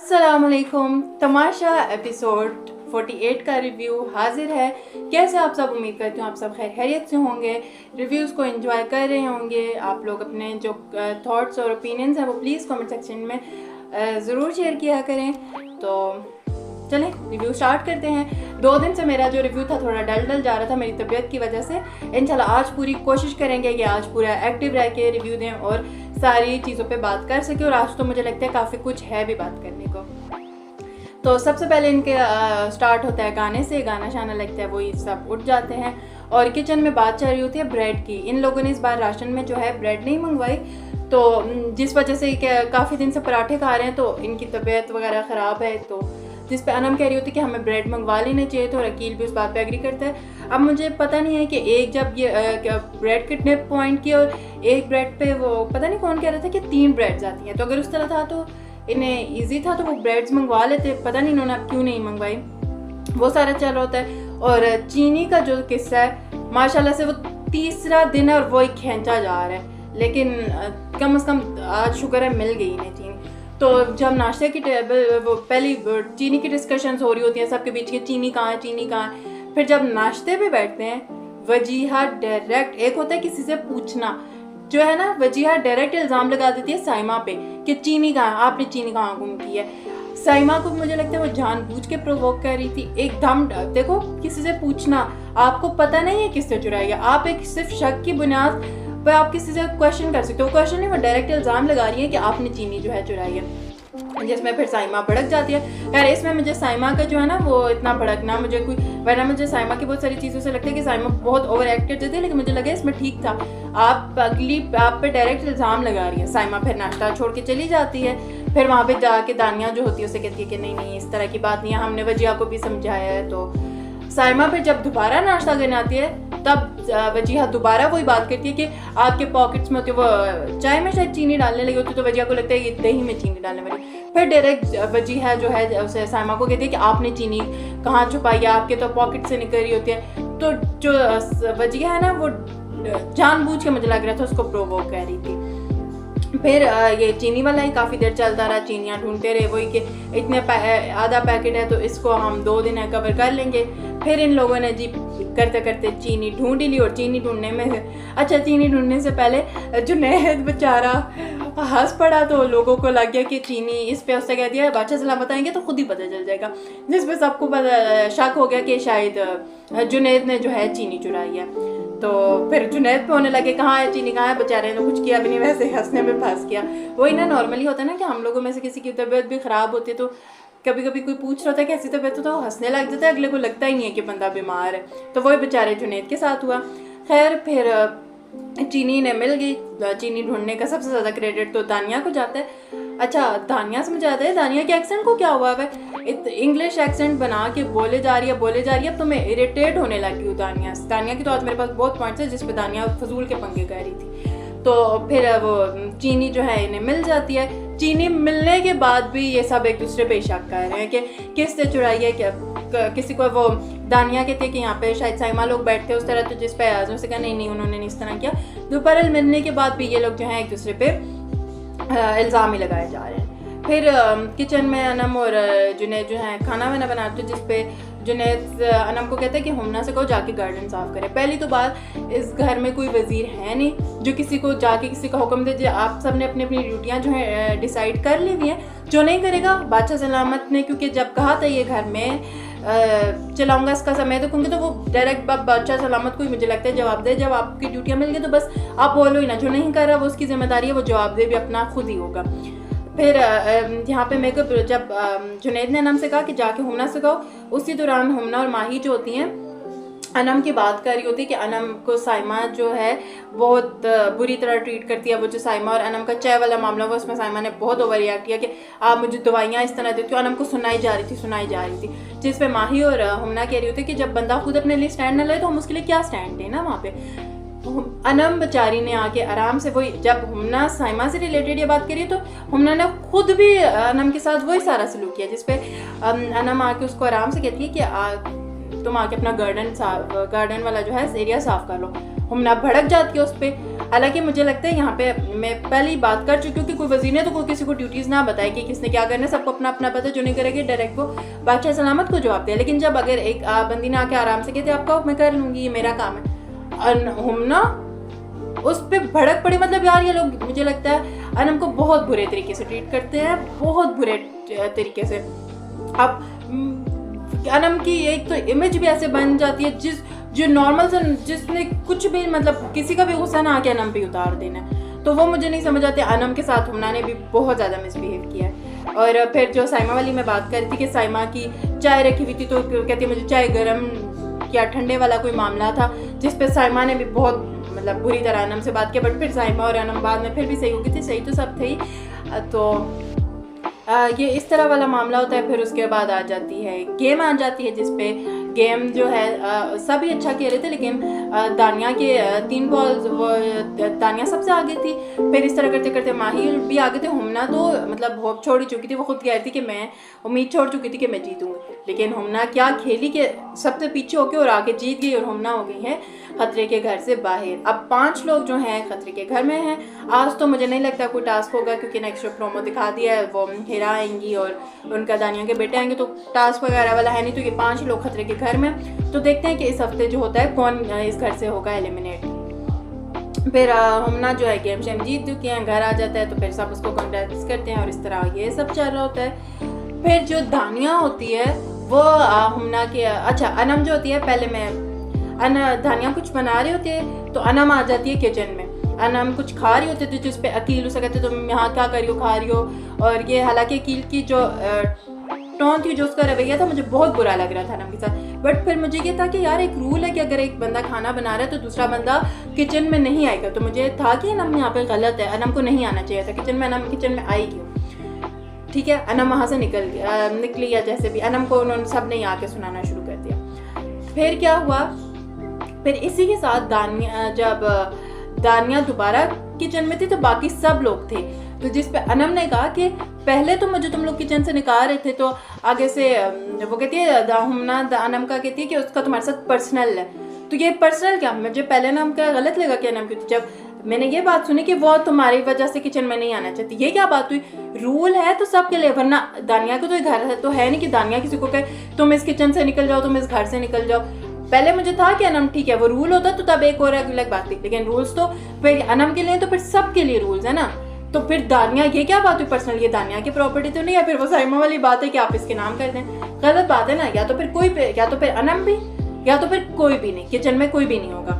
अस्सलामुअलैकुम। तमाशा एपिसोड 48 का रिव्यू हाजिर है। कैसे आप सब, उम्मीद करती हूँ आप सब खैर खैरियत से होंगे, रिव्यूज़ को एंजॉय कर रहे होंगे। आप लोग अपने जो थॉट्स और ओपिनियंस हैं वो प्लीज़ कमेंट सेक्शन में ज़रूर शेयर किया करें। तो चलें रिव्यू स्टार्ट करते हैं। 2 दिन से मेरा जो रिव्यू था थोड़ा डल जा रहा था मेरी तबीयत की वजह से। इंशाल्लाह आज पूरी कोशिश करेंगे कि आज पूरा एक्टिव रह के रिव्यू दें और सारी चीज़ों पे बात कर सके। और आज तो मुझे लगता है काफ़ी कुछ है भी बात करने को। तो सबसे पहले इनके स्टार्ट होता है गाने से। गाना शाना लगता है, वही सब उठ जाते हैं और किचन में बात चल रही होती है ब्रेड की। इन लोगों ने इस बार राशन में जो है ब्रेड नहीं मंगवाई, तो जिस वजह से काफ़ी दिन से पराठे खा रहे हैं तो इनकी तबीयत वगैरह ख़राब है। तो जिस पे अनम कह रही होती है कि हमें ब्रेड मंगवा लेने चाहिए थे और अकील भी उस बात पे एग्री करता है। अब मुझे पता नहीं है कि एक जब ये ब्रेड कितने पॉइंट की और एक ब्रेड पे वो पता नहीं कौन कह रहा था कि 3 ब्रेड्स आती हैं। तो अगर उस तरह था तो इन्हें ईजी था तो वो ब्रेड्स मंगवा लेते। पता नहीं इन्होंने क्यों नहीं मंगवाई, वो सारा चल रहा होता है। और चीनी का जो किस्सा है माशाल्लाह से वो तीसरा दिन है और वो एक खींचा जा रहा है, लेकिन कम से कम आज शुक्र है मिल गई इन्हें चीनी। तो जब नाश्ते की टेबल वो पहली चीनी की डिस्कशंस हो रही होती हैं सबके बीच के, चीनी कहाँ है चीनी कहाँ है। फिर जब नाश्ते पे बैठते हैं वजीहा डायरेक्ट, एक होता है किसी से पूछना, जो है ना वजीहा डायरेक्ट इल्ज़ाम लगा देती है साइमा पे कि चीनी कहाँ, आपने चीनी कहाँ गुम की है। साइमा को मुझे लगता है वो जानबूझ के प्रोवोक कर रही थी एकदम। देखो किसी से पूछना, आपको पता नहीं है किससे चुराई है, आप एक सिर्फ शक की बुनियाद पर आप किसी से क्वेश्चन कर सकते हो। क्वेश्चन नहीं, वो डायरेक्ट इल्ज़ाम लगा रही है कि आपने चीनी जो है चुराई है, जिसमें फिर साइमा भड़क जाती है। यार इसमें मुझे साइमा का जो है ना वो इतना भड़कना मुझे कोई, वरना मुझे साइमा की बहुत सारी चीज़ों से लगता है कि साइमा बहुत ओवर एक्ट करती थी, लेकिन मुझे लगा इसमें ठीक था। आप पे डायरेक्ट इल्ज़ाम लगा रही है। साइमा फिर नाश्ता छोड़ के चली जाती है। फिर वहाँ पे जाके दानिया जो होती है उसे कहती है कि नहीं नहीं इस तरह की बात नहीं है, हमने वजिया को भी समझाया है। तो साइमा फिर जब दोबारा नाश्ता करने आती है तब वजिया दोबारा वही बात करती है कि आपके पॉकेट्स में होती है, वो चाय में शायद चीनी डालने लगी होती है, तो वजिया को लगता है ये दही में चीनी डालने वाली। फिर डायरेक्ट वजिया जो है उसे साइमा को कहती है कि आपने चीनी कहाँ छुपाई है, आपके तो पॉकेट से निकल रही होती है। तो जो वजिया है ना वो जानबूझ के मुझे लग रहा था उसको प्रोवोक कर रही थी। फिर ये चीनी वाला ही काफ़ी देर चलता रहा, चीनियाँ ढूंढते रहे, वही कि इतने आधा पैकेट है तो इसको हम 2 दिन है कवर कर लेंगे। फिर इन लोगों ने जी करते करते चीनी ढूंढ ही ली। और चीनी ढूंढने में चीनी ढूंढने से पहले जुनैद बेचारा हंस पड़ा, तो लोगों को लग गया कि चीनी इस पे उससे कह दिया बादशाह सलाम बताएंगे तो खुद ही पता चल जाएगा, जिसपे सबको शक हो गया कि शायद जुनैद ने जो है चीनी चुराई है। तो फिर जुनैद पे होने लगे कहाँ है चीनी, कहाँ है, बेचारे ने कुछ किया भी नहीं, वैसे हंसने में फंस गया। वही ना नॉर्मली होता है ना कि हम लोगों में से किसी की तबीयत भी ख़राब होती है तो कभी कभी कोई पूछ रहा होता है कैसी तबीयत हो तो हंसने लग जाता है, अगले को लगता ही नहीं है कि बंदा बीमार है। तो वही बेचारे जुनैद के साथ हुआ। खैर फिर चीनी ने मिल गई। चीनी ढूंढने का सबसे ज़्यादा क्रेडिट तो दानिया को जाता है। अच्छा दानिया से मुझे आता है दानिया के एक्सेंट को क्या हुआ है, इंग्लिश एक्सेंट बना के बोले जा रही है। अब तो मैं इरिटेट होने लगी हूँ दानिया की। तो आज मेरे पास बहुत पॉइंट्स है जिसपे दानिया फजूल के पंगे कर रही थी। तो फिर वो चीनी जो है इन्हें मिल जाती है। चीनी मिलने के बाद भी ये सब एक दूसरे पे शक कर रहे हैं कि किससे चुराई है, क्या किसी को। वो दानिया कहती है कि यहाँ पे शायद साइमा लोग बैठते उस तरह, तो जिस पे आज़म से कहा नहीं उन्होंने नहीं इस तरह किया। दोपहर मिलने के बाद भी ये लोग जो हैं एक दूसरे पे इल्ज़ाम ही लगाए जा रहे हैं। फिर किचन में अनम और जुनैद जो है खाना वाना बनाते, जिस पे जुनैद अनम को कहता है कि हुमना से कहो जाके गार्डन साफ़ करे। पहली तो बात, इस घर में कोई वज़ीर है नहीं जो किसी को जाके किसी का हुक्म दे। आप सब ने अपनी अपनी ड्यूटियाँ जो है डिसाइड कर ली हुई हैं। जो नहीं करेगा बादशाह सलामत ने, क्योंकि जब कहा था ये घर में चलाऊंगा इसका समय देखूंगी, तो वो डायरेक्ट बादशाह सलामत को ही मुझे लगता है जवाब दे। जब आपकी ड्यूटियाँ मिल गई तो बस आप बोलो ही ना, जो नहीं कर रहा वो उसकी जिम्मेदारी है, वो जवाब दे भी अपना खुद ही होगा। फिर यहाँ पे मेरे को जब जुनैद ने अनम से कहा कि जाके हुमना से कहो, उसी दौरान हुमना और माही जो होती हैं अनम की बात कर रही होती है कि अनम को साइमा जो है बहुत बुरी तरह ट्रीट करती है। वो जो साइमा और अनम का चाय वाला मामला हुआ उसमें साइमा ने बहुत ओवर रिएक्ट किया कि आप मुझे दवाइयाँ इस तरह देती हो। अनम को सुनाई जा रही थी जिस पे माही और हुमना कह रही होती है कि जब बंदा खुद अपने लिए स्टैंड न ले तो हम उसके लिए क्या स्टैंड दें ना वहाँ पे। अनम बेचारी ने आके आराम से वही, जब हुमना साइमा से रिलेटेड ये बात करी तो हुमना ने खुद भी अनम के साथ वही सारा सलूक किया, जिसपे अनम आके उसको आराम से कहती है कि तुम आके अपना गार्डन वाला जो है एरिया साफ कर लो। हुमना भड़क जाती है उस पर। हालांकि मुझे लगता है यहाँ पे मैं पहले ही बात कर चुकी हूँ कि कोई वज़ीर ने तो कोई किसी को ड्यूटीज़ ना बताए कि किसने क्या करना है, सबको अपना अपना पता, जो नहीं करेगी डायरेक्ट वो बादशाह सलामत को जवाब दिया। लेकिन जब अगर एक बंदी ने आके आराम से कहते आपका मैं कर लूँगी, ये मेरा काम है, हम ना उस पर भड़क पड़े। मतलब यार ये लोग मुझे लगता है अनम को बहुत बुरे तरीके से ट्रीट करते हैं, बहुत बुरे तरीके से। अब अनम की एक तो इमेज भी ऐसे बन जाती है जो नॉर्मल से जिसने कुछ भी मतलब किसी का भी गुस्सा ना आके अनम पे उतार देना, तो वो मुझे नहीं समझ आती। अनम के साथ हुमना ने भी बहुत ज़्यादा मिसबिहेव किया है। और फिर जो साइमा वाली मैं बात कर रही थी कि साइमा की चाय रखी हुई थी तो कहती है मुझे चाय गर्म या ठंडे वाला कोई मामला था, जिस पे साइमा ने भी बहुत मतलब बुरी तरह अनम से बात की। बट फिर साइमा और अनम बाद में फिर भी सही हो गई थी, सही तो सब थे ही। तो ये इस तरह वाला मामला होता है। फिर उसके बाद आ जाती है गेम, आ जाती है जिसपे गेम जो है सभी अच्छा खेल रहे थे, लेकिन दानिया के 3 बॉल्स वो दानिया सबसे आगे थी। फिर इस तरह करते करते माही भी आगे थे। हुमना तो मतलब होप छोड़ ही चुकी थी, वो खुद कह रही थी कि मैं उम्मीद छोड़ चुकी थी कि मैं जीतूंगी, लेकिन हुमना क्या खेली कि सबसे पीछे होके और आगे जीत गई और हुमना हो गई है खतरे के घर से बाहर। अब 5 लोग जो हैं खतरे के घर में हैं। आज तो मुझे नहीं लगता कोई टास्क होगा, क्योंकि नेक्स्ट प्रोमो दिखा दिया है, वो हिरा आएंगी और उनका दानिया के बेटे आएंगे, तो टास्क वगैरह वाला है नहीं। तो ये 5 लोग खतरे के घर में, तो देखते हैं कि इस हफ्ते जो होता है कौन इस घर से होगा एलिमिनेट। फिर हुमना जो है गेम शेम जीत चुके हैं, घर आ जाता है, तो फिर सब उसको कंग्रेट्स करते हैं और इस तरह ये सब चल रहा होता है। फिर जो दानिया होती है वो हुमना के अच्छा अनम जो होती है, पहले मैं दानिया कुछ बना रही होती है तो अनम आ जाती है किचन में। अनम कुछ खा रही होती थी जिस पे अकील उसे कहते तुम यहाँ क्या कर रही हो, खा रही हो। और ये हालांकि अकील की जो टोन थी, जो उसका रवैया था, मुझे बहुत बुरा लग रहा था अनम के साथ। बट फिर मुझे ये था कि यार एक रूल है कि अगर एक बंदा खाना बना रहा है तो दूसरा बंदा किचन में नहीं आएगा। तो मुझे था कि अनम यहाँ पे गलत है, अनम को नहीं आना चाहिए था किचन में। अनम किचन में आई क्यों? ठीक है, अनम वहाँ से निकली या जैसे भी, अनम को उन्होंने सब ने आके सुनाना शुरू कर दिया। फिर क्या हुआ, फिर इसी के साथ जब दानिया दोबारा किचन में थी तो बाकी सब लोग थे, तो जिस पे अनम ने कहा कि पहले तो मुझे तुम लोग किचन से निकाल रहे थे, तो आगे से वो कहती है हुमना अनम का कहती है कि उसका तुम्हारे साथ पर्सनल है। तो ये पर्सनल क्या, मुझे पहले नाम का गलत लगा कि अनम क्यों, जब मैंने ये बात सुनी कि वो तुम्हारी वजह से किचन में नहीं आना चाहती, ये क्या बात हुई? रूल है तो सबके लिए, वरना दानिया को तो घर तो है नहीं कि दानिया किसी को कहे तुम इस किचन से निकल जाओ, तुम इस घर से निकल जाओ। पहले मुझे था कि अनम ठीक है, वो रूल होता तो तब एक और अलग बात थी, लेकिन रूल्स तो फिर अनम के लिए तो फिर सबके लिए रूल्स है ना। तो फिर दानिया ये क्या बात हुई पर्सनल, ये दानिया की प्रॉपर्टी तो नहीं है। फिर वो साइमा वाली बात है कि आप इसके नाम कर दें, गलत बात है ना। या तो फिर अनम भी, या तो फिर कोई भी नहीं, किचन में कोई भी नहीं होगा।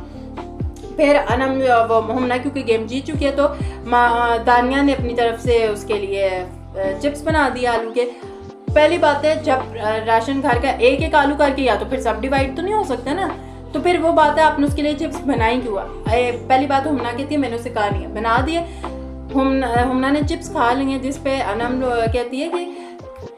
फिर अनम वो हुमना क्योंकि गेम जीत चुकी है तो दानिया ने अपनी तरफ से उसके लिए चिप्स बना दिए आलू के। पहली बात है, जब राशन घर का एक एक आलू करके या तो फिर सब डिवाइड तो नहीं हो सकता ना, तो फिर वो बात है आपने उसके लिए चिप्स बनाई क्यों? पहली बात हुमना कहती है मैंने उसे कहा नहीं है, बना दिए। हुमना ने चिप्स खा लिए हैं, जिसपे अनम कहती है कि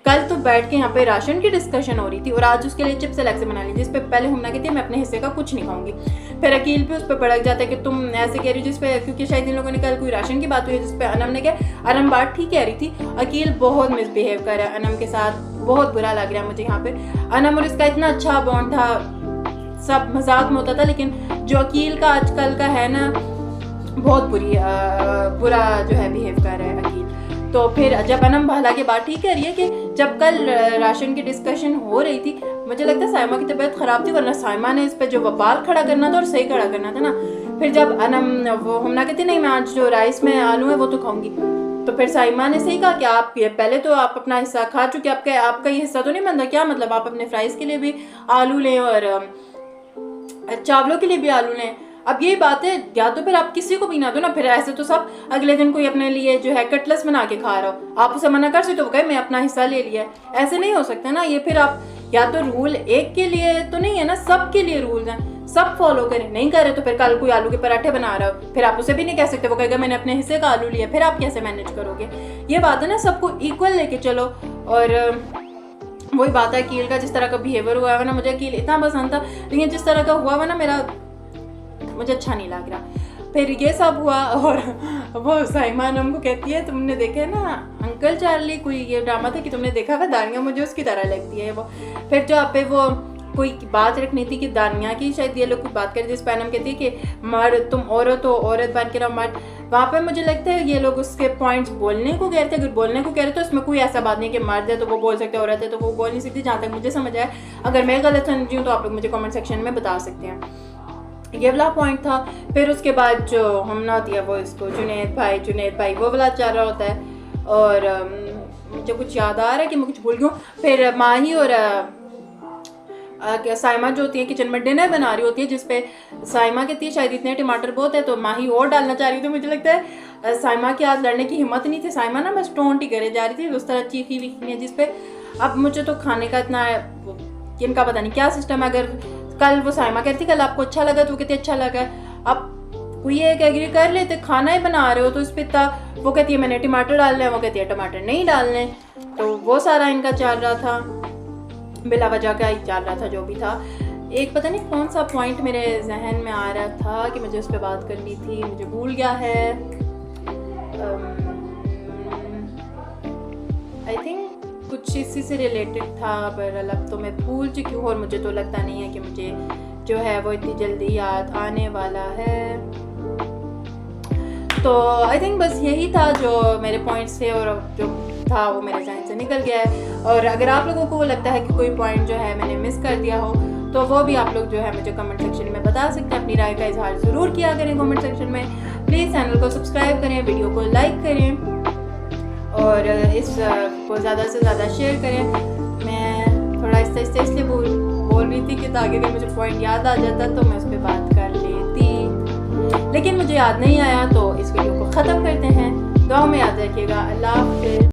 कल तो बैठ के यहाँ पे राशन की डिस्कशन हो रही थी और आज उसके लिए चिप्स अलग से बना ली, जिसपे पहले हुमना कहती है मैं अपने हिस्से का कुछ नहीं खाऊंगी। फिर अकील पे उस पर भड़क जाता है कि तुम ऐसे कह रही हो, जिसपे क्योंकि शायद इन लोगों ने कल कोई राशन की बात हुई है, जिसपे अनम ने कहा अनम बात ठीक कह रही थी। अकील बहुत मिसबिहेव कर रहा है अनम के साथ, बहुत बुरा लग रहा है मुझे यहाँ पे। अनम और इसका इतना अच्छा बॉन्ड था, सब मजाक में होता था, लेकिन जो अकील का आजकल का है ना, बहुत बुरा जो है बिहेव कर रहा है अकील। तो फिर जब अनम भला के बात ठीक कह रही है कि जब कल राशन की डिस्कशन हो रही थी, मुझे लगता है साइमा की तबीयत खराब थी, वरना साइमा ने इस पे जो बवाल खड़ा करना था और सही खड़ा करना था ना। फिर जब अनम वो हुमना कहती नहीं मैं आज जो राइस में आलू है वो तो खाऊंगी, तो फिर साइमा ने सही कहा कि आप पहले तो आप अपना हिस्सा खा चुके, आपका ये हिस्सा तो नहीं बनता क्या? मतलब आप अपने फ्राइज के लिए भी आलू लें और चावलों के लिए भी आलू लें। अब यही बात है, या तो फिर आप किसी को भी ना दो ना, फिर ऐसे तो सब अगले दिन कोई अपने लिए जो है कटलेस बना के खा रहा हो, आप उसे मना कर सकते हो, कहे मैं अपना हिस्सा ले लिया, ऐसे नहीं हो सकता ना ये। फिर आप या तो रूल एक के लिए तो नहीं है ना, सबके लिए रूल्स हैं, सब फॉलो करें। नहीं करे तो फिर कल कोई आलू के पराठे बना रहा हो, फिर आप उसे भी नहीं कह सकते, वो कहेगा मैंने अपने हिस्से का आलू लिया, फिर आप कैसे मैनेज करोगे? ये बात है ना, सबको इक्वल लेके चलो। और वही बात है अकील का जिस तरह का बिहेवियर हुआ है ना, मुझे अकील इतना पसंद था, लेकिन जिस तरह का हुआ ना मेरा मुझे अच्छा नहीं लग रहा। फिर ये सब हुआ और वो साइमा अनम को कहती है तुमने देखे ना अंकल चार्ली, कोई ये ड्रामा था कि तुमने देखा हुआ दानिया मुझे उसकी तरह लगती है वो। फिर जो पे वो कोई बात रखनी थी कि दानिया की शायद ये लोग कुछ बात करें जिस पैनम कहती है कि मर्द तुम औरत हो, औरत बन के रहो मर्द। वहाँ पे मुझे लगता है ये लोग उसके पॉइंट्स बोलने को कह रहे थे। अगर बोलने को कह रहे तो उसमें कोई ऐसा बात नहीं कि मर्द है तो वो बोल सकते हैं, औरत है तो वो बोल नहीं सकती, जहाँ तक मुझे समझ आया। अगर मैं गलत समझी हूँ तो आप लोग मुझे कमेंट सेक्शन में बता सकते हैं। ये वाला पॉइंट था। फिर उसके बाद जो हमना होती है वो इसको जुनैद भाई वो वाला चल रहा होता है। और मुझे कुछ याद आ रहा है कि मैं कुछ भूल गई हूँ। फिर माही और साइमा जो होती है किचन में डिनर बना रही होती है, जिसपे साइमा कहती है शायद इतने टमाटर बहुत है, तो माही और डालना चाह रही थी। मुझे लगता है साइमा के हाथ लड़ने की हिम्मत नहीं थी। साइमा ना बस टोंट ही करे जा रही थी उस तरह चीखी वीखी है जिसपे अब मुझे तो खाने का इतना इनका पता नहीं क्या सिस्टम है। अगर कल वो साइमा कहती कल आपको अच्छा लगा तो कहती अच्छा लगा, अब कोई एक एग्री कर लेते खाना ही बना रहे हो तो इस पर इतना वो कहती है मैंने टमाटर डालने हैं, वो कहती है टमाटर नहीं डालने। तो वो सारा इनका चल रहा था, बिला वजह का ही चल रहा था जो भी था। एक पता नहीं कौन सा पॉइंट मेरे जहन में आ रहा था कि मुझे उस पर बात करनी थी, मुझे भूल गया है। आई थिंक कुछ इसी से रिलेटेड था, पर अब तो मैं भूल चुकी हूँ और मुझे तो लगता नहीं है कि मुझे जो है वो इतनी जल्दी याद आने वाला है। तो आई थिंक बस यही था जो मेरे पॉइंट्स थे और जो था वो मेरे जहन से निकल गया है। और अगर आप लोगों को लगता है कि कोई पॉइंट जो है मैंने मिस कर दिया हो तो वो भी आप लोग जो है मुझे कमेंट सेक्शन में बता सकते हैं। अपनी राय का इजहार ज़रूर किया करें कमेंट सेक्शन में। प्लीज़ चैनल को सब्सक्राइब करें, वीडियो को लाइक करें और इस को ज़्यादा से ज़्यादा शेयर करें। मैं थोड़ा आहिस्ते इसलिए बोल रही थी कि ताकि अगर मुझे पॉइंट याद आ जाता तो मैं उस पर बात कर लेती, लेकिन मुझे याद नहीं आया। तो इस वीडियो को ख़त्म करते हैं। दुआ में याद रखिएगा। अल्लाह हाफ़िज़।